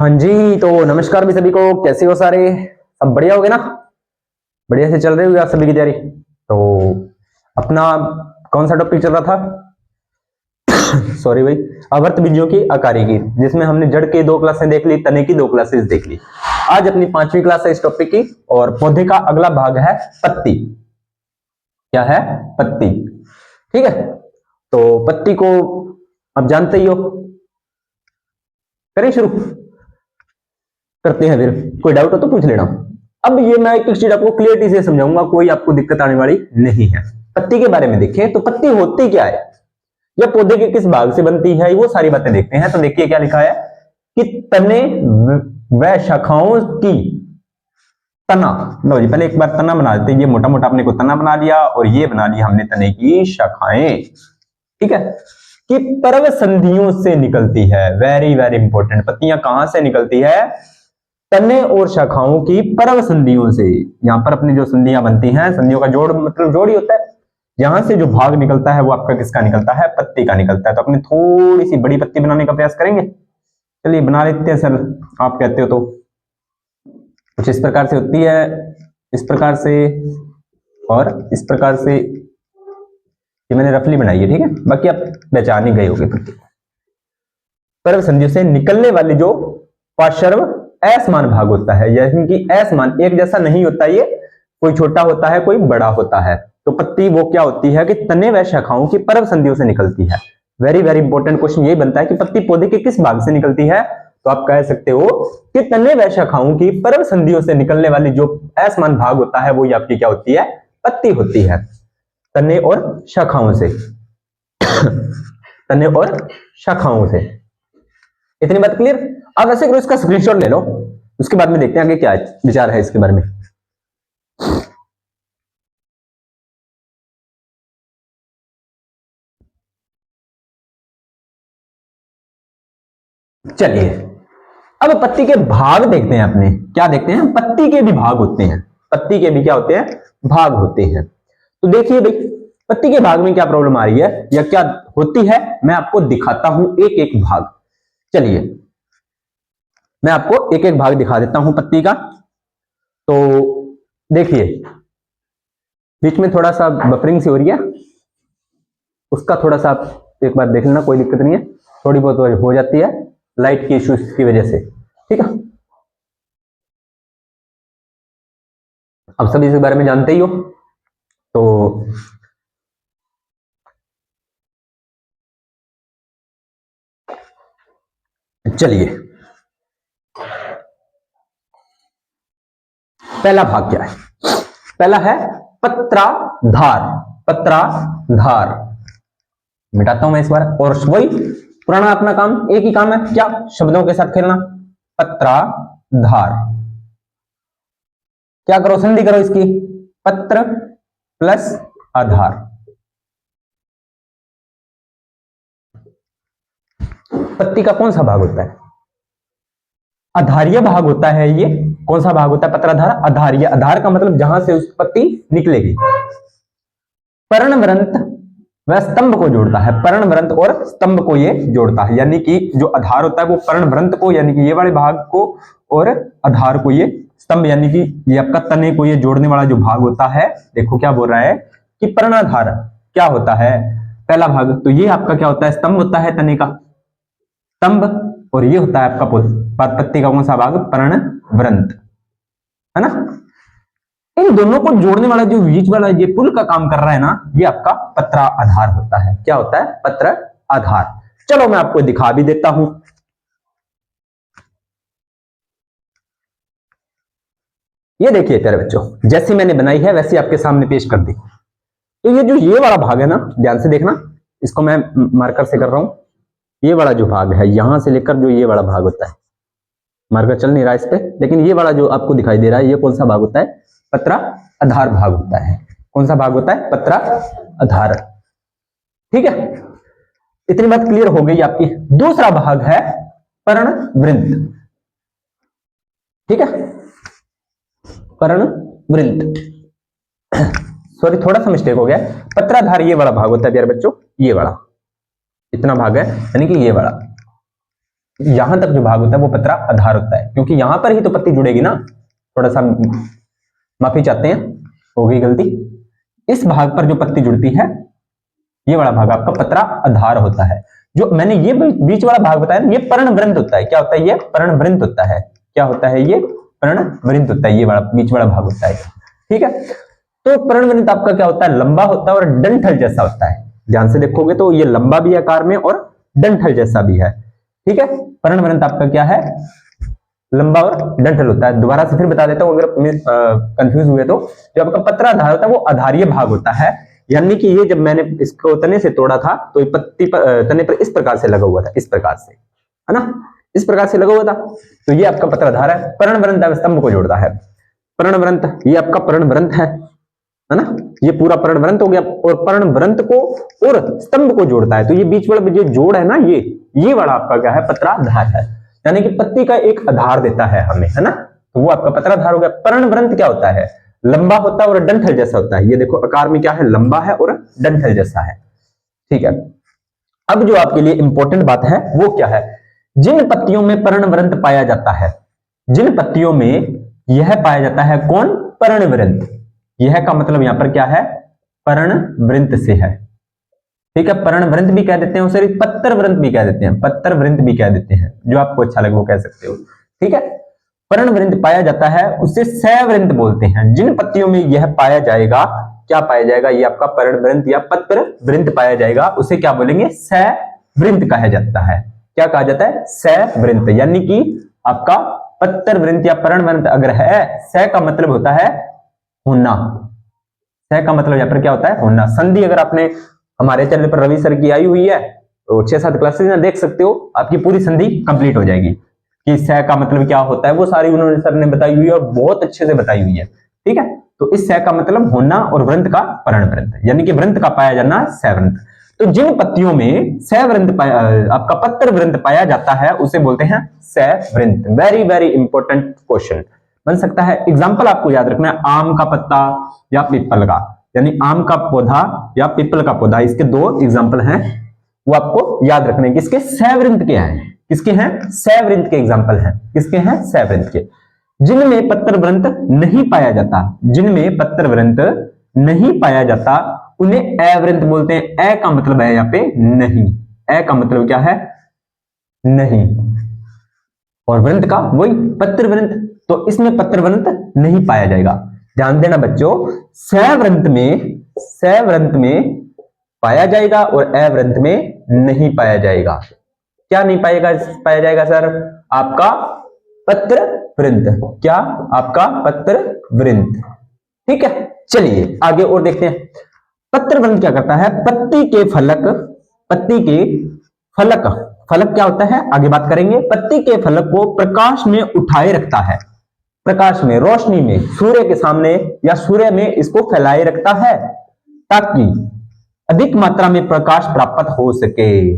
हाँ जी, तो नमस्कार भी सभी को। कैसे हो सारे? सब बढ़िया हो गए ना? बढ़िया से चल रही होगी आप सभी की तैयारी। तो अपना कौन सा टॉपिक चल रहा था? सॉरी भाई, आवर्त बीजों की आकारी की, जिसमें हमने जड़ की 2 क्लासें देख ली, तने की 2 क्लासेस देख ली। आज अपनी 5वीं क्लास है इस टॉपिक की, और पौधे का अगला भाग है पत्ती। क्या है? पत्ती। ठीक है, तो पत्ती को आप जानते ही हो। करें शुरू? करते हैं फिर। कोई डाउट हो तो पूछ लेना। अब ये मैं एक चीज आपको क्लियरिटी से समझाऊंगा, कोई आपको दिक्कत आने वाली नहीं है। पत्ती के बारे में देखें तो पत्ती होती क्या है, या पौधे के किस भाग से बनती है, वो सारी बातें देखते हैं। तो देखिए क्या लिखा है कि तने व शाखाओं की। तना, लो जी पहले एक बार तना बना देते हैं। ये मोटा मोटा अपने को तना बना लिया, और ये बना लिया हमने तने की शाखाएं। ठीक है, कि पर्व संधियों से निकलती है। Very very important. पत्तियां कहां से निकलती है? तने और शाखाओं की पर्व संधियों से। यहां पर अपनी जो संधियां बनती हैं, संधियों का जोड़ मतलब जोड़ ही होता है। यहां से जो भाग निकलता है वो आपका किसका निकलता है? पत्ती का निकलता है। तो अपने थोड़ी सी बड़ी पत्ती बनाने का प्रयास करेंगे। चलिए बना लेते हैं सर, आप कहते हो तो। कुछ इस प्रकार से होती है, इस प्रकार से और इस प्रकार से। ये मैंने रफली बनाई है, ठीक है, बाकी आप पहचान ही गए होंगे पत्ती। पर्व संधियों से निकलने वाली जो पार्श्व असमान भाग होता है, यानी कि असमान एक जैसा नहीं होता, ये कोई छोटा होता है कोई बड़ा होता है। तो पत्ती वो क्या होती है कि तने व शाखाओं की पर्व संधियों से निकलती है। वेरी वेरी इंपॉर्टेंट क्वेश्चन यही बनता है कि पत्ती पौधे के किस भाग से निकलती है। तो आप कह सकते हो कि तने व शाखाओं की पर्व संधियों से निकलने वाली जो असमान भाग होता है वो आपकी क्या होती है? पत्ती होती है। तने और शाखाओं से। तने और शाखाओं से। इतनी बात क्लियर? अब ऐसे करो, इसका स्क्रीनशॉट ले लो, उसके बाद में देखते हैं आगे क्या विचार है इसके बारे में। चलिए अब पत्ती के भाग देखते हैं। अपने क्या देखते हैं? पत्ती के भी भाग होते हैं। पत्ती के भी क्या होते हैं? भाग होते हैं। तो देखिए भाई, पत्ती के भाग में क्या प्रॉब्लम आ रही है या क्या होती है, मैं आपको दिखाता हूं एक एक भाग। चलिए मैं आपको एक एक भाग दिखा देता हूं पत्ती का। तो देखिए बीच में थोड़ा सा बफरिंग सी हो रही है, उसका थोड़ा सा आप एक बार देख लेना, कोई दिक्कत नहीं है। थोड़ी बहुत हो जाती है लाइट की इश्यूज की वजह से, ठीक है। अब सभी इस बारे में जानते ही हो। तो चलिए पहला भाग क्या है? पहला है पत्राधार। पत्राधार मिटाता हूं मैं इस बार, और वही पुराना अपना काम, एक ही काम है क्या? शब्दों के साथ खेलना। पत्राधार, क्या करो? संधि करो इसकी। पत्र प्लस आधार। पत्ती का कौन सा भाग होता है? आधार्य भाग होता है ये। कौन सा भाग होता है? पत्राधार आधार्य। आधार का मतलब जहां से उस पत्ती निकलेगी। पर्णवृंत वह स्तंभ को जोड़ता है। पर्णवृंत और स्तंभ को ये जोड़ता है, यानी कि जो आधार होता है वो पर्णवृंत को, यानी कि ये वाले भाग को, और आधार को, ये स्तंभ यानी कि ये आपका तने को ये जोड़ने वाला जो भाग होता है। देखो क्या बोल रहा है कि पर्णाधार क्या होता है? पहला भाग तो ये आपका क्या होता है? स्तंभ होता है तने का, स्तंभ। और ये होता है आपका पत्ती का कौन सा भाग? पर्णवृंत, है ना। इन दोनों को जोड़ने वाला जो बीच वाला ये पुल का काम कर रहा है ना, ये आपका पत्रा आधार होता है। क्या होता है? पत्र आधार। चलो मैं आपको दिखा भी देता हूं। ये देखिए प्यारे बच्चों, जैसी मैंने बनाई है वैसी आपके सामने पेश कर दी। तो ये जो ये वाला भाग है ना, ध्यान से देखना, इसको मैं मार्कर से कर रहा हूं। ये वाला जो भाग है, यहां से लेकर जो ये वाला भाग होता है, मार्कर चल नहीं रहा इस पे, लेकिन ये वाला जो आपको दिखाई दे रहा है, ये कौन सा भाग होता है? पत्रा आधार भाग होता है। कौन सा भाग होता है? पत्रा आधार। ठीक है, इतनी बात क्लियर हो गई आपकी। दूसरा भाग है पर्णवृंत। ठीक है, पर्णवृंत। सॉरी थोड़ा सा मिस्टेक हो गया। पत्राधार ये वाला भाग होता है प्यारे बच्चों, ये वाला, इतना भाग है, यानी कि ये वाला। यहां तक जो भाग होता है वो पतरा आधार होता है, क्योंकि यहां पर ही तो पत्ती जुड़ेगी ना। थोड़ा सा माफी चाहते हैं, हो गई गलती। इस भाग पर जो पत्ती जुड़ती है, ये वाला भाग आपका पतरा आधार होता है। जो मैंने ये बीच वाला भाग बताया ना, ये पर्णवृंत होता है। क्या होता है? ये पर्णवृंत होता है। क्या होता है? ये पर्णवृंत होता है। ये वाला बीच वाला भाग होता है, ठीक है। तो पर्णवृंत आपका क्या होता है? लंबा होता है और डंठल जैसा होता है। ध्यान से देखोगे तो ये लंबा भी आकार में और डंठल जैसा भी है, ठीक है। पर्णवृंत आपका क्या है? लंबा और डंठल होता है। दोबारा से फिर बता देता हूं अगर कंफ्यूज हुए तो। जो आपका पत्राधार होता है वो आधारीय भाग होता है, यानी कि ये जब मैंने इसको तने से तोड़ा था तो ये पत्ती पर, तने पर इस प्रकार से लगा हुआ था, इस प्रकार से, है ना, इस प्रकार से लगा हुआ था। तो ये आपका पत्राधार है। पर्णवृंत स्तंभ को जोड़ता है। पर्णवृंत ये आपका पर्णवृंत है ना, ये पूरा पर्णवृंत हो गया, और पर्णवृंत को और स्तंभ को जोड़ता है। तो ये बीच वाला जो जोड़ है ना, ये वाला आपका क्या है? पत्राधार है, यानी कि पत्ती का एक आधार देता है हमें, है ना। तो वो आपका पत्राधार हो गया। पर्णवृंत क्या होता है? लंबा होता है और डंठल जैसा होता है। ये देखो आकार में क्या है? लंबा है और डंठल जैसा है, ठीक है। अब जो आपके लिए इंपॉर्टेंट बात है वो क्या है? जिन पत्तियों में पर्णवृंत पाया जाता है, जिन पत्तियों में यह पाया जाता है, कौन? पर्णवृंत। यह का मतलब यहां पर क्या है? पर्णवृंत से है, ठीक है। पर्णवृंत भी कह देते हैं उसे, पत्तरवृंत भी कह देते हैं, पत्तरवृंत भी कह देते हैं, जो आपको अच्छा लगे वो कह सकते हो, ठीक है। पर्णवृंत पाया जाता है उसे सैवृंत बोलते हैं। जिन पत्तियों में यह पाया जाएगा, क्या पाया जाएगा? ये आपका पर्णवृंत या पत्रवृंत पाया जाएगा, उसे क्या बोलेंगे? सैवृंत कहा जाता है। क्या कहा जाता है? सैवृंत। यानी कि आपका पत्तरवृंत या पर्णवृंत अगर है, सै का मतलब होता है होना। सै का मतलब यहां पर क्या होता है? होना। संधि अगर आपने हमारे चैनल पर रवि सर की आई हुई है तो 6-7 क्लासेस में देख सकते हो, आपकी पूरी संधि कंप्लीट हो जाएगी कि सै का मतलब क्या होता है। वो सारी उन्होंने सर ने बताई हुई है और बहुत अच्छे से बताई हुई है, ठीक है। तो इस सै का मतलब होना और वृंत का पर्णवृंत, यानी कि वृंत का पाया जाना सैवृंत। तो जिन पत्तियों में सैवृंत आपका पत्तरवृंत पाया जाता है उसे बोलते हैं सैवृंत। वेरी वेरी इंपॉर्टेंट क्वेश्चन बन सकता है। एग्जाम्पल आपको याद रखना है, आम का पत्ता या पीपल का, यानी आम का पौधा या पीपल का पौधा, इसके दो एग्जाम्पल हैं, वो आपको याद रखने हैं। किसके? सैवृंत के हैं। किसके हैं? सैवृंत के एग्जाम्पल हैं। किसके हैं? सैवृंत के। जिनमें पत्तरवृंत नहीं पाया जाता, जिनमें पत्तरवृंत नहीं पाया जाता उन्हें अवृंत बोलते हैं। ए का मतलब है यहाँ पे नहीं, ए का मतलब क्या है? नहीं, और वृंत का वही पत्तरवृंत। तो इसमें पत्तरवृंत नहीं पाया जाएगा। ध्यान देना बच्चों, सैवृंत में पाया जाएगा और अवृंत में नहीं पाया जाएगा। क्या नहीं पाया जाएगा सर? आपका पत्रवृंत। क्या? आपका पत्रवृंत, ठीक है। चलिए आगे और देखते हैं। पत्रवृंत क्या करता है? पत्ती के फलक, पत्ती के फलक, फलक क्या होता है आगे बात करेंगे। पत्ती के फलक को प्रकाश में उठाए रखता है, प्रकाश में, रोशनी में, सूर्य के सामने या सूर्य में इसको फैलाए रखता है ताकि अधिक मात्रा में प्रकाश प्राप्त हो सके,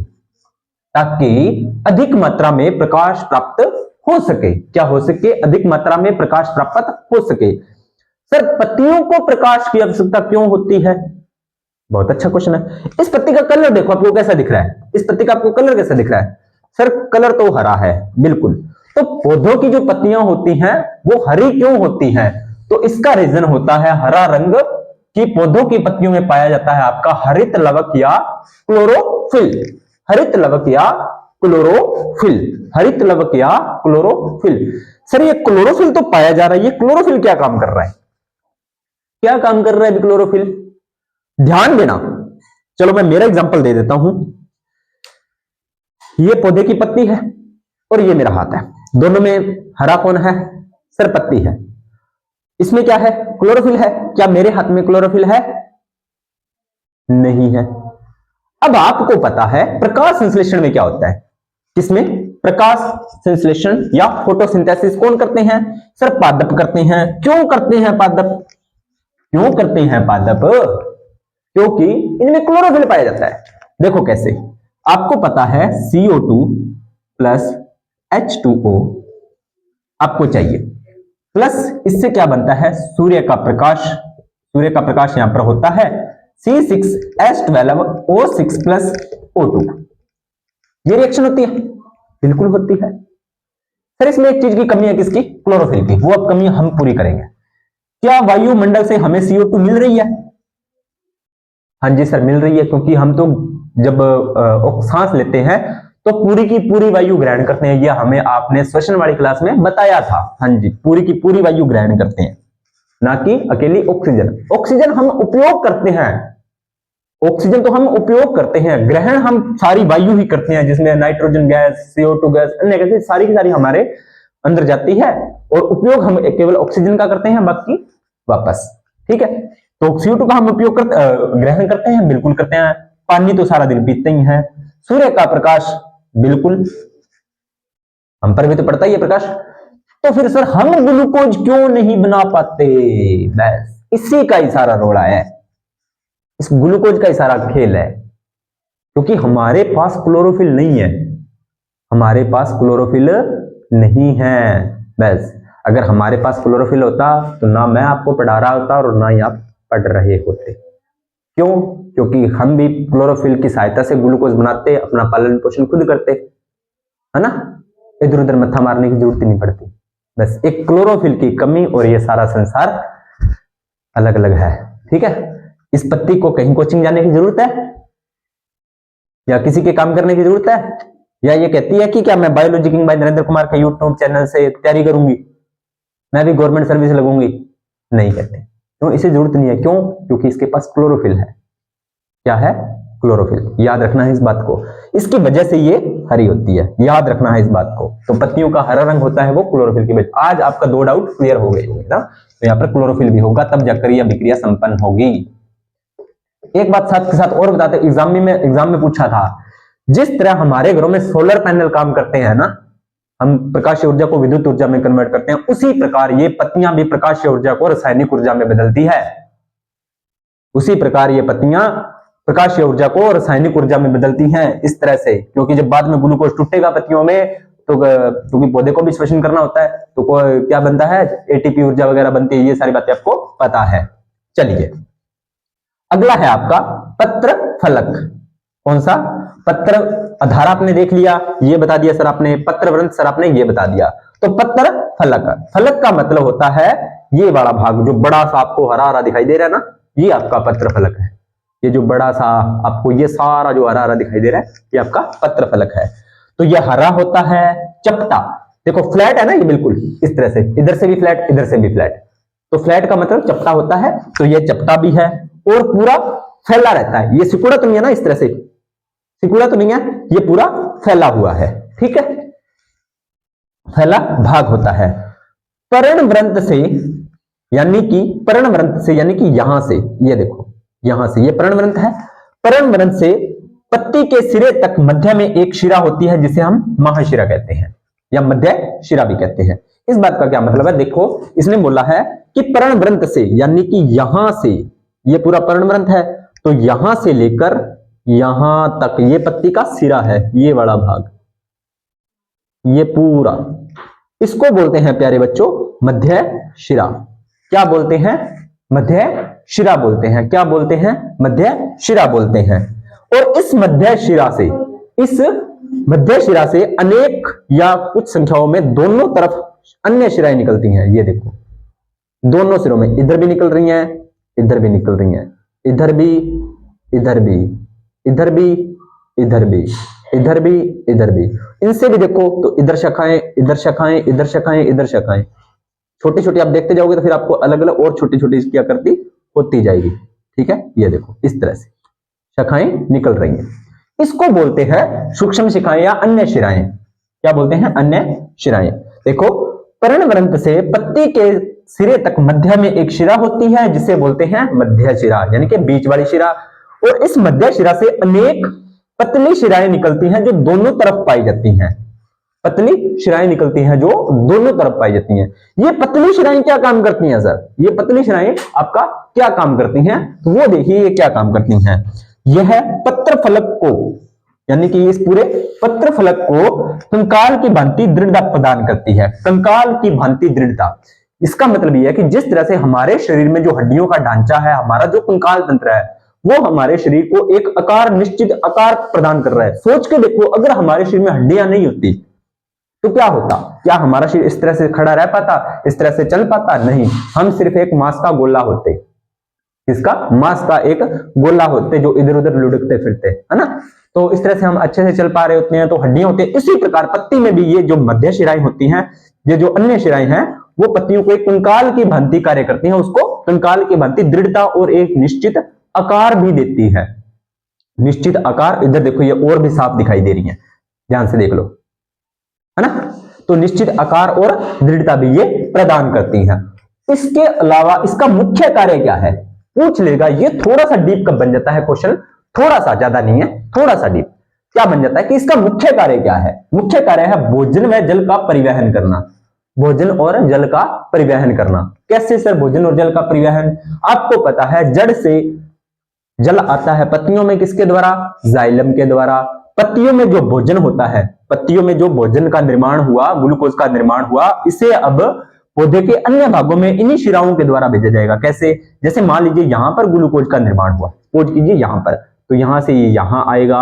ताकि अधिक मात्रा में प्रकाश प्राप्त हो सके। क्या हो सके? अधिक मात्रा में प्रकाश प्राप्त हो सके। सर पत्तियों को प्रकाश की आवश्यकता क्यों होती है? बहुत अच्छा क्वेश्चन है। इस पत्ती का कलर देखो आपको कैसा दिख रहा है, इस पत्ती का आपको कलर कैसा दिख रहा है? सर कलर तो हरा है, बिल्कुल। तो पौधों की जो पत्तियां होती हैं वो हरी क्यों होती हैं? तो इसका रीजन होता है हरा रंग कि पौधों की पत्तियों में पाया जाता है आपका हरित लवक या क्लोरोफिल, हरित लवक या क्लोरोफिल, हरित लवक या क्लोरोफिल। सर ये क्लोरोफिल तो पाया जा रहा है, ये क्लोरोफिल क्या काम कर रहा है? क्या काम कर रहा है क्लोरोफिल? ध्यान देना। चलो मैं मेरा एग्जांपल दे देता हूं। ये पौधे की पत्ती है और ये मेरा हाथ है, दोनों में हरा कौन है? सर पत्ती है। इसमें क्या है? क्लोरोफिल है। क्या मेरे हाथ में क्लोरोफिल है? नहीं है। अब आपको पता है प्रकाश संश्लेषण में क्या होता है? किसमें? प्रकाश संश्लेषण या फोटोसिंथेसिस कौन करते हैं? सर पादप करते हैं। क्यों करते हैं पादप? क्यों करते हैं पादप? क्योंकि इनमें क्लोरोफिल पाया जाता है। देखो कैसे, आपको पता है CO2 प्लस H2O आपको चाहिए, प्लस इससे क्या बनता है? सूर्य का प्रकाश, सूर्य का प्रकाश यहां पर होता है C6H12O6 प्लस O2। ये रिएक्शन होती है, बिल्कुल होती है सर। इसमें एक चीज की कमी है, किसकी? क्लोरोफिल की। वो अब कमी हम पूरी करेंगे। क्या वायुमंडल से हमें CO2 मिल रही है? हाँ जी सर, मिल रही है, क्योंकि हम तो जब सांस लेते हैं तो पूरी की पूरी वायु ग्रहण करते हैं। यह हमें आपने श्वसन वाली क्लास में बताया था। हाँ जी, पूरी की पूरी वायु ग्रहण करते हैं, ना कि अकेली ऑक्सीजन। ऑक्सीजन हम उपयोग करते हैं, ऑक्सीजन तो हम उपयोग करते हैं, ग्रहण हम सारी वायु ही करते हैं, जिसमें नाइट्रोजन गैस, CO2 गैस, अन्य गैसें सारी की सारी हमारे अंदर जाती है, और उपयोग हम केवल ऑक्सीजन का करते हैं, बाकी वापस। ठीक है, तो CO2 का हम उपयोग ग्रहण करते हैं, बिल्कुल करते हैं। पानी तो सारा दिन पीते ही है। सूर्य का प्रकाश, बिल्कुल हम पर भी तो पड़ता ही है प्रकाश। तो फिर सर हम ग्लूकोज क्यों नहीं बना पाते? बस इसी का ही सारा रोड़ा है, इस ग्लूकोज का ही सारा खेल है, क्योंकि हमारे पास क्लोरोफिल नहीं है, हमारे पास क्लोरोफिल नहीं है। बस अगर हमारे पास क्लोरोफिल होता तो ना मैं आपको पढ़ा रहा होता और ना ही आप पढ़ रहे होते। क्यों? क्योंकि हम भी क्लोरोफिल की सहायता से ग्लूकोज बनाते, अपना पालन पोषण खुद करते, है ना। इधर उधर मत्था मारने की जरूरत ही नहीं पड़ती। बस एक क्लोरोफिल की कमी और ये सारा संसार अलग अलग है। ठीक है, इस पत्ती को कहीं कोचिंग जाने की जरूरत है या किसी के काम करने की जरूरत है? या ये कहती है कि क्या मैं biology king bye Narendra Kumar के यूट्यूब चैनल से तैयारी करूंगी, मैं भी गवर्नमेंट सर्विस लगूंगी? नहीं कहते। क्यों? इसे जरूरत नहीं है। क्यों? क्योंकि इसके पास क्लोरोफिल है। क्या है? क्लोरोफिल। याद रखना है इस बात को, इसकी वजह से ये हरी होती है, याद रखना है इस बात को। तो पत्तियों का हरा रंग होता है वो क्लोरोफिल की वजह। आज आपका 2 डाउट क्लियर हो गए होंगे ना। तो यहाँ पर क्लोरोफिल भी होगा, तब जाकर यह विक्रिया संपन्न होगी। एक बात साथ के साथ और बताते, एग्जाम में पूछा था, जिस तरह हमारे घरों में सोलर पैनल काम करते हैं ना, हम प्रकाशीय ऊर्जा को विद्युत ऊर्जा में कन्वर्ट करते हैं, उसी प्रकार ये पत्तियां भी प्रकाशीय ऊर्जा को रासायनिक ऊर्जा में बदलती है। उसी प्रकार ये पत्तियां प्रकाशीय ऊर्जा को रासायनिक ऊर्जा में बदलती हैं इस तरह से, क्योंकि जब बाद में ग्लूकोज टूटेगा पत्तियों में तो क्योंकि पौधे को भी श्वसन करना होता है, तो क्या बनता है? ATP ऊर्जा वगैरह बनती है। ये सारी बातें आपको पता है। चलिए अगला है आपका पत्र फलक। कौन सा? पत्र आधार आपने देख लिया, ये बता दिया सर आपने, पत्रवृंत सर आपने ये बता दिया। तो पत्र फलक, फलक का मतलब होता है ये वाला भाग जो बड़ा सा आपको हरा हरा दिखाई दे रहा है ना, ये आपका पत्र फलक है। ये जो बड़ा सा आपको ये सारा जो हरा हरा दिखाई दे रहा है, ये आपका पत्र फलक है। तो ये हरा होता है, चपटा। देखो फ्लैट है ना ये, बिल्कुल इस तरह से, इधर से भी फ्लैट, इधर से भी फ्लैट। तो फ्लैट का मतलब चपटा होता है, तो ये चपटा भी है और पूरा फैला रहता है। ये सिकुड़ा तो नहीं है ना, इस तरह से सिकुड़ा तो नहीं है, ये पूरा फैला हुआ है। ठीक है, फैला भाग होता है। पर्णवृंत से यानी कि पर्णवृंत से यानी कि यहां से, ये देखो यहां से, ये पर्णवृंत है। पर्णवृंत से पत्ती के सिरे तक मध्य में एक शिरा होती है, जिसे हम महाशिरा कहते हैं या मध्य शिरा भी कहते हैं। इस बात का क्या मतलब है? देखो इसने बोला है कि पर्णवृंत से यानी कि यहां से, ये पूरा पर्णवृंत है, तो यहां से लेकर यहां तक ये पत्ती का सिरा है, ये वाला भाग, ये पूरा, इसको बोलते हैं प्यारे बच्चों मध्य शिरा। क्या बोलते हैं? मध्य शिरा बोलते हैं। क्या बोलते हैं? मध्य शिरा बोलते हैं। और इस मध्य शिरा से, इस मध्य शिरा से अनेक या कुछ संख्याओं में दोनों तरफ अन्य शिराएं निकलती हैं। ये देखो दोनों सिरों में, इधर भी निकल रही हैं, इधर भी निकल रही हैं, इधर भी, इधर भी, इधर भी, इधर भी, इधर भी, इधर भी। इनसे भी देखो तो इधर शाखाएं, इधर शाखाएं, इधर शाखाएं, इधर शाखाएं, छोटी छोटी आप देखते जाओगे तो फिर आपको अलग अलग और छोटी छोटी इसकी आकृति होती जाएगी। ठीक है, ये देखो इस तरह से शाखाएं निकल रही हैं। इसको बोलते हैं सूक्ष्म शिखाएं या अन्य शिराएं। क्या बोलते हैं? अन्य शिराएं। देखो पर्णवृंत से पत्ती के सिरे तक मध्य में एक शिरा होती है, जिसे बोलते हैं मध्य शिरा यानी कि बीच वाली शिरा। और इस मध्य शिरा से अनेक पतली शिराएं निकलती हैं जो दोनों तरफ पाई जाती हैं। पतली शिराएं निकलती हैं जो दोनों तरफ पाई जाती हैं। ये पतली शिराएं क्या काम करती हैं सर? ये पतली शिराएं आपका क्या काम करती हैं? तो वो देखिए ये क्या काम करती हैं। यह पत्र फलक को यानी कि इस पूरे पत्र फलक को कंकाल की भांति दृढ़ता प्रदान करती है। कंकाल की भांति दृढ़ता, इसका मतलब यह है कि जिस तरह से हमारे शरीर में जो हड्डियों का ढांचा है, हमारा जो कंकाल तंत्र है, वो हमारे शरीर को एक आकार, निश्चित आकार प्रदान कर रहा है। सोच के देखो अगर हमारे शरीर में हड्डियां नहीं होती तो क्या होता, क्या हमारा शरीर इस तरह से खड़ा रह पाता, इस तरह से चल पाता? नहीं, हम सिर्फ एक मांस का गोला होते। इसका मांस का एक गोला होते जो इधर उधर लुढ़कते फिरते, है ना। तो इस तरह से हम अच्छे से चल पा रहे होते हैं, तो हड्डियां होती है। इसी प्रकार पत्ती में भी ये जो मध्य शिराएं होती हैं, ये जो अन्य शिराएं हैं, वो पत्तियों को एक कंकाल की भांति कार्य करती हैं, उसको कंकाल की भांति दृढ़ता और एक निश्चित आकार भी देती है। निश्चित आकार, इधर देखो ये और भी साफ दिखाई दे रही है, ध्यान से देख लो, है ना। तो निश्चित आकार और दृढ़ता भी ये प्रदान करती हैं। इसके अलावा इसका मुख्य कार्य क्या है पूछ लेगा, ये थोड़ा सा डीप कब बन जाता है क्वेश्चन, थोड़ा सा, ज्यादा नहीं है, थोड़ा सा डीप। क्या बन जाता है कि इसका मुख्य कार्य क्या है? मुख्य कार्य है भोजन व जल का परिवहन करना। भोजन और जल का परिवहन करना। कैसे सर भोजन और जल का परिवहन? आपको पता है जड़ से जल आता है पत्तियों में, किसके द्वारा? जाइलम के द्वारा। पत्तियों में जो भोजन होता है, पत्तियों में जो भोजन का निर्माण हुआ, ग्लूकोज का निर्माण हुआ, इसे अब पौधे के अन्य भागों में इन्हीं शिराओं के द्वारा भेजा जाएगा। कैसे? जैसे मान लीजिए यहां पर ग्लूकोज का निर्माण हुआ, सपोज कीजिए यहां पर, तो यहां से ये यहां आएगा,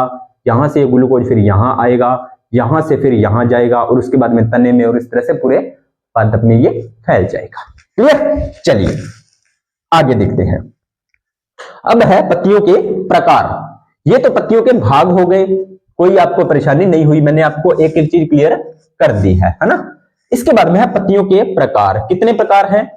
यहां से ग्लूकोज फिर यहां आएगा, यहां से फिर यहां जाएगा, और उसके बाद में तने में, और इस तरह से पूरे पादप में ये फैल जाएगा। क्लियर? चलिए आगे देखते हैं। अब है पत्तियों के प्रकार। ये तो पत्तियों के भाग हो गए, कोई आपको परेशानी नहीं हुई, मैंने आपको एक एक चीज क्लियर कर दी है ना। इसके बाद में है पत्तियों के प्रकार। कितने प्रकार हैं?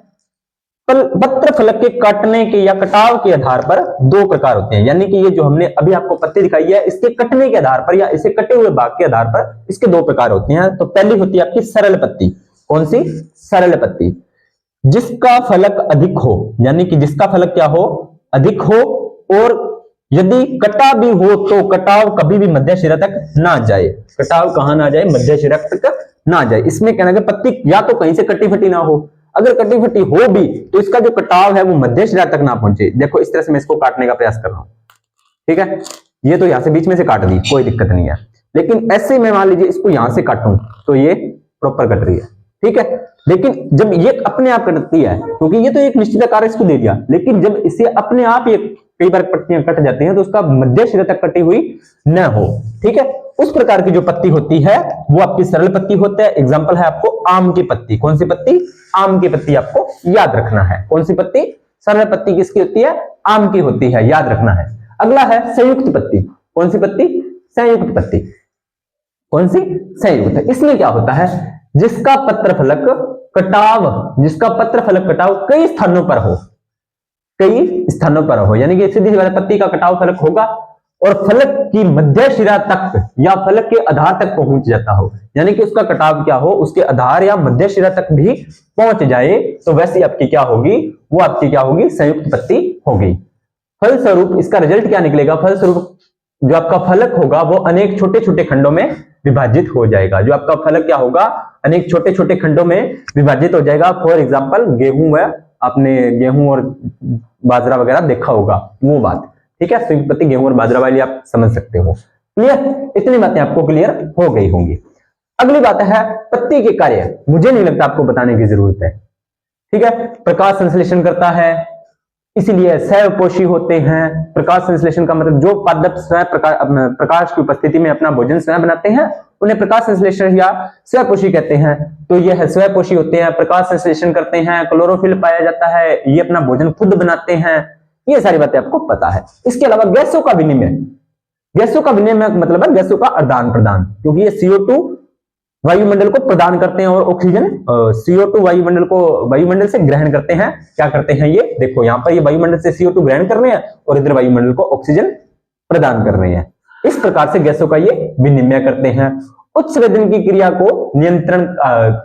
पत्र फलक के काटने के या कटाव के आधार पर दो प्रकार होते हैं। यानी कि ये जो हमने अभी आपको पत्ती दिखाई है, इसके कटने के आधार पर या इसे कटे हुए भाग के आधार पर इसके दो प्रकार होते हैं। तो पहली होती है आपकी सरल पत्ती। कौन सी? सरल पत्ती। जिसका फलक अधिक हो, यानी कि जिसका फलक क्या हो? अधिक हो, और यदि कटा भी हो तो कटाव कभी भी मध्य शिरा तक ना जाए। कटाव कहां ना जाए? मध्य शिरा तक ना जाए। इसमें कहना है पत्ती या तो कहीं से कटी फटी ना हो, अगर कटी फटी हो भी तो इसका जो कटाव है वो मध्य शिरा तक ना पहुंचे। देखो इस तरह से मैं इसको काटने का प्रयास कर रहा हूं, ठीक है। ये तो यहां से बीच में से काट दी, कोई दिक्कत नहीं है। लेकिन ऐसे में मान लीजिए इसको यहां से काटूं तो ये प्रॉपर कट रही है, ठीक है। लेकिन जब ये अपने आप कटती है, क्योंकि ये तो एक निश्चित आकार इसको दे दिया, लेकिन जब इसे अपने आप ये कई बार पत्तियां कट जाती हैं तो उसका मध्य शिरा तक कटी हुई न हो, ठीक है। उस प्रकार की जो पत्ती होती है वो आपकी सरल पत्ती होता है। एग्जांपल है आपको आम की पत्ती। कौन सी पत्ती? आम की पत्ती आपको याद रखना है। कौन सी पत्ती? सरल पत्ती किसकी होती है? आम की होती है, याद रखना है। अगला है संयुक्त पत्ती। कौन सी पत्ती? संयुक्त पत्ती। कौन सी? संयुक्त। इसमें क्या होता है? जिसका पत्र फलक कटाव, जिसका पत्र फलक कटाव कई स्थानों पर हो, कई स्थानों पर हो, यानी कि सीधी सी बात है पत्ती का कटाव फलक होगा और फलक की मध्य शिरा तक या फलक के आधार तक पहुंच जाता हो, यानी कि उसका कटाव क्या हो, उसके आधार या मध्य शिरा तक भी पहुंच जाए, तो वैसी आपकी क्या होगी? वो आपकी क्या होगी? संयुक्त पत्ती होगी। फलस्वरूप इसका रिजल्ट क्या निकलेगा? फलस्वरूप जो आपका फलक होगा वो अनेक छोटे छोटे खंडों में विभाजित हो जाएगा। जो आपका फलक क्या होगा? अनेक छोटे छोटे खंडों में विभाजित हो जाएगा। फॉर एग्जाम्पल गेहूं है, आपने गेहूं और बाजरा वगैरह देखा होगा, वो बात, ठीक है। संयुक्त पत्ती गेहूं और बाजरा वाली आप समझ सकते हो। क्लियर? इतनी बातें आपको क्लियर हो गई होंगी। अगली बात है पत्ती के कार्य। मुझे नहीं लगता आपको बताने की जरूरत है, ठीक है। प्रकाश संश्लेषण करता है, इसीलिए स्वपोषी होते हैं। प्रकाश संश्लेषण का मतलब जो पादप स्वयं प्रकाश की उपस्थिति में अपना भोजन स्वयं बनाते हैं उन्हें प्रकाश संश्लेषण या स्वपोषी कहते हैं। तो यह स्वपोषी होते हैं, प्रकाश संश्लेषण करते हैं, क्लोरोफिल पाया जाता है, ये अपना भोजन खुद बनाते हैं। ये सारी बातें आपको पता है। इसके अलावा गैसों का विनिमय, गैसों का विनिमय मतलब है गैसों का आदान प्रदान, क्योंकि ये CO2 वायुमंडल को प्रदान करते हैं और ऑक्सीजन CO2 वायुमंडल को वायुमंडल से ग्रहण करते हैं। क्या करते हैं? ये देखो यहाँ पर ये वायुमंडल से CO2 ग्रहण कर रहे हैं और इधर वायुमंडल को ऑक्सीजन प्रदान कर रहे हैं। इस प्रकार से गैसों का ये विनिमय करते हैं। उत्सर्जन की क्रिया को नियंत्रण,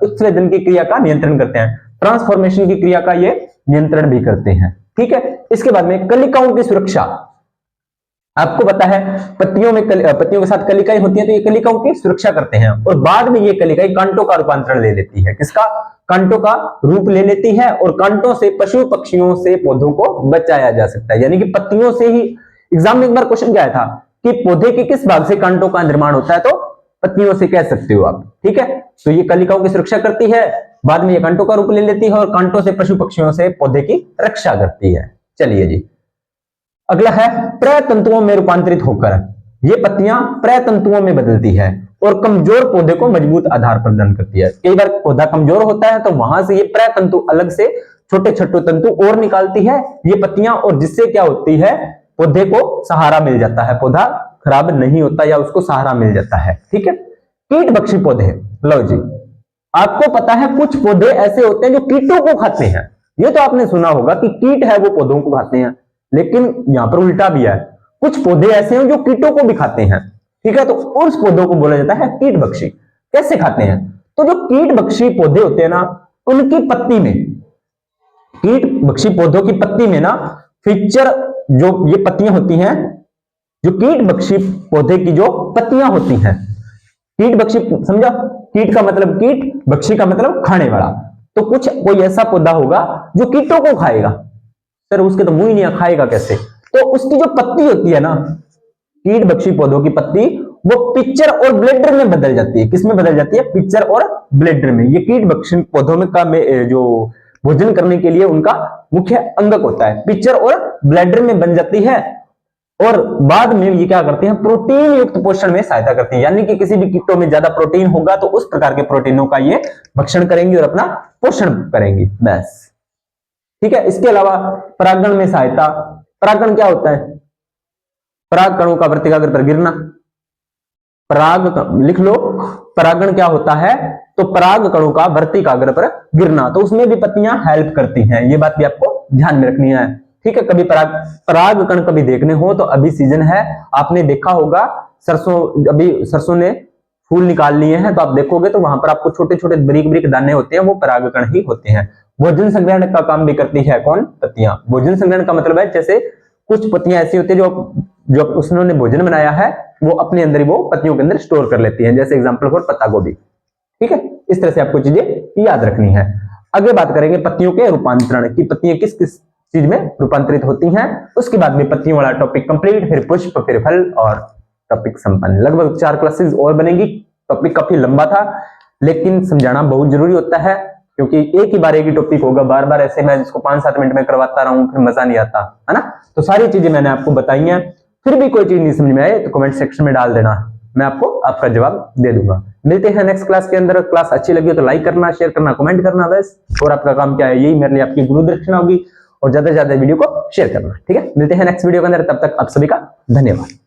उत्सर्जन की क्रिया का नियंत्रण करते हैं। ट्रांसफॉर्मेशन की क्रिया का ये नियंत्रण भी करते हैं, ठीक है। इसके बाद में कलिकाओं की सुरक्षा। आपको पता है पत्तियों में पत्तियों के साथ कलिकाएं होती हैं, तो ये कलिकाओं की सुरक्षा करते हैं और बाद में ये कलिकाएं कांटों का रूपांतरण ले लेती है। किसका? कांटों का रूप ले लेती है और कांटों से पशु पक्षियों से पौधों को बचाया जा सकता है। यानी कि पत्तियों से ही, एग्जाम में एक बार क्वेश्चन क्या आया था कि पौधे के किस भाग से कांटों का निर्माण होता है, तो पत्तियों से कह सकते हो आप, ठीक है। तो ये कलिकाओं की सुरक्षा करती है, बाद में ये कांटों का रूप ले लेती है और कांटों से पशु पक्षियों से पौधे की रक्षा करती है। चलिए जी, अगला है प्रतंतुओं में रूपांतरित होकर। ये पत्तियां प्रतंतुओं में बदलती है और कमजोर पौधे को मजबूत आधार प्रदान करती है। कई बार पौधा कमजोर होता है तो वहां से ये प्रतंतु अलग से छोटे छोटे तंतु और निकालती है ये पत्तियां, और जिससे क्या होती है, पौधे को सहारा मिल जाता है, पौधा खराब नहीं होता या उसको सहारा मिल जाता है। ठीक है, कीट भक्षी पौधे। लो जी, आपको पता है कुछ पौधे ऐसे होते हैं जो कीटों को खाते हैं। ये तो आपने सुना होगा कि कीट है वो पौधों को खाते हैं, लेकिन यहां पर उल्टा भी है, कुछ पौधे ऐसे हैं जो कीटों को भी खाते हैं। ठीक है, तो उस पौधों को बोला जाता है कीट भक्षी। कैसे खाते हैं? तो जो कीट भक्षी पौधे होते हैं ना, उनकी पत्ती में, कीट भक्षी पौधों की पत्ती में ना फीचर, जो ये पत्तियां होती हैं, जो कीट भक्षी पौधे की जो पत्तियां होती हैं, कीट भक्षी समझा, कीट का मतलब कीट, भक्षी का मतलब खाने वाला। तो कुछ कोई ऐसा पौधा होगा जो कीटों को खाएगा, सर उसके तो मुंह ही नहीं, खाएगा कैसे? तो उसकी जो पत्ती होती है ना, कीट भक्षी पौधों की पत्ती, वो पिक्चर और ब्लेडर में बदल जाती है। किसमें बदल जाती है? पिक्चर और ब्लेडर में। ये कीट भक्षी पौधों में का जो भोजन करने के लिए उनका मुख्य अंगक होता है, पिक्चर और ब्लेडर में बन जाती है, और बाद में ये क्या करते हैं, प्रोटीन युक्त पोषण में सहायता करते हैं। यानी कि किसी भी कीटों में ज्यादा प्रोटीन होगा तो उस प्रकार के प्रोटीनों का ये भक्षण करेंगे और अपना पोषण करेंगे, बस। ठीक है, इसके अलावा परागण में सहायता। परागण क्या होता है? पराग कणों का वर्तिकाग्र पर गिरना। पराग लिख लो, परागण क्या होता है? तो पराग कणों का वर्तिकाग्र पर गिरना। तो उसमें भी पत्तियां हेल्प करती हैं, ये बात भी आपको ध्यान में रखनी है। ठीक है, कभी पराग कण कभी देखने हो तो अभी सीजन है, आपने देखा होगा सरसों, अभी सरसों ने फूल निकाल लिए हैं, तो आप देखोगे तो वहां पर आपको छोटे छोटे बारीक बारीक दाने होते हैं, वो परागकण ही होते हैं। भोजन संग्रहण का काम भी करती है कौन? पत्तियां। भोजन संग्रहण का मतलब है जैसे कुछ पत्तियां ऐसी होती है जो उसने भोजन बनाया है वो अपने अंदर ही वो पत्तियों के अंदर स्टोर कर लेती हैं, जैसे एग्जांपल फॉर पत्ता गोभी। ठीक है, इस तरह से आपको चीजें याद रखनी है। आगे बात करेंगे पत्तियों के रूपांतरण की, पत्तियां किस किस चीज में रूपांतरित होती हैं। उसके बाद में पत्तियों वाला टॉपिक कंप्लीट, फिर पुष्प, फिर फल और टॉपिक संपन्न। लगभग 4 क्लासेस और बनेगी। टॉपिक काफी लंबा था लेकिन समझाना बहुत जरूरी होता है, क्योंकि एक ही बार एक ही टॉपिक होगा, बार बार ऐसे मैं इसको 5-7 मिनट में करवाता रहूं फिर मजा नहीं आता, है ना। तो सारी चीजें मैंने आपको बताई हैं, फिर भी कोई चीज नहीं समझ में आए तो कमेंट सेक्शन में डाल देना, मैं आपको आपका जवाब दे दूंगा। मिलते हैं नेक्स्ट क्लास के अंदर। क्लास अच्छी लगी तो लाइक करना, शेयर करना, कमेंट करना, बस। और आपका काम क्या है? यही मेरे लिए आपकी गुरु दक्षिणा होगी, और ज्यादा से ज्यादा वीडियो को शेयर करना। ठीक है, मिलते हैं नेक्स्ट वीडियो के अंदर, तब तक आप सभी का धन्यवाद।